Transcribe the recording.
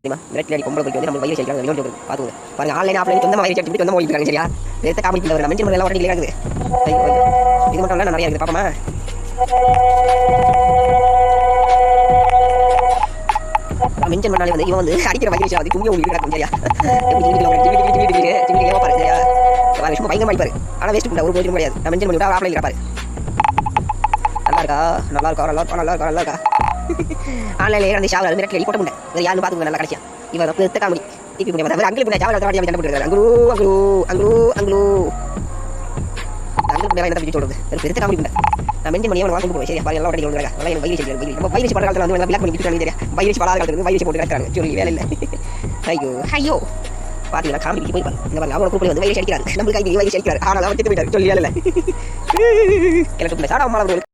மிரட்டி பொம்பளை போய் வந்து நம்ம வயிறு சேர்க்கலாம் வினோத் பார்த்துங்க பாருங்க ஆன்லைன் ஆஃப்லைன் சொந்தமாக வயிறு சேர்த்து சொந்தமாக போயிட்டு சரியா பெருத்த காமெடி பண்ண மென்ஷன் பண்ணலாம் உடனே இருக்குது இது மட்டும் இல்லை நிறையா இருக்குது பாப்பமா மென்ஷன் பண்ணாலே வந்து இவன் வந்து அடிக்கிற வயிறு அது கும்பிய உங்களுக்கு கிடக்கும் சரியா ஜிமிக்கு பாரு சரியா சும்மா பயங்கரமா அடிப்பாரு ஆனால் வேஸ்ட் பண்ண ஒரு போயிட்டு முடியாது நான் மென்ஷன் பண்ணிவிட்டா ஆஃப்லைன் இருப்பாரு நல்லா இருக்கா நல்லா இருக்கா நல்லா இருக்கா நல்லா இருக்கா நல்லா இருக்கா ஆன்லைன்ல அந்த ஷாவல் மிரட்டி அடி போட்ட முடியல வேறு யாரும் பார்த்துங்க நல்லா கடைசியா இவன் பெருத்த காமெடி டிபி பண்ணி அங்கே பண்ண ஷாவல் சண்டை போட்டுருக்காரு அங்குலூ அங்குலூ அங்குலூ அங்குலூ அங்கே என்ன தப்பி சொல்றது பெருத்த காமெடி பண்ண நான் மென்ஷன் பண்ணி அவனை கொண்டு போய் சரியா பாருங்க எல்லாம் உடனே நல்லா என் வயிறு வயிறு நம்ம வயிறு படுற காலத்தில் வந்து பிளாக் பண்ணி விட்டு தெரியா வயிறு படாத காலத்தில் வயிறு போட்டு கிடக்காங்க சொல்லி வேலை இல்லை ஐயோ ஐயோ பார்த்தீங்கன்னா காமெடிக்கு போய் பாருங்க பாருங்க அவனை கூப்பிட்டு வந்து வயிறு அடிக்கிறாரு நம்மளுக்கு வயிறு அடிக்கிறாரு ஆனால் அவன் திட்டு போயிட்டாரு சொல்லி வேலை இல்லை கிளட்டு சாடா அம்மா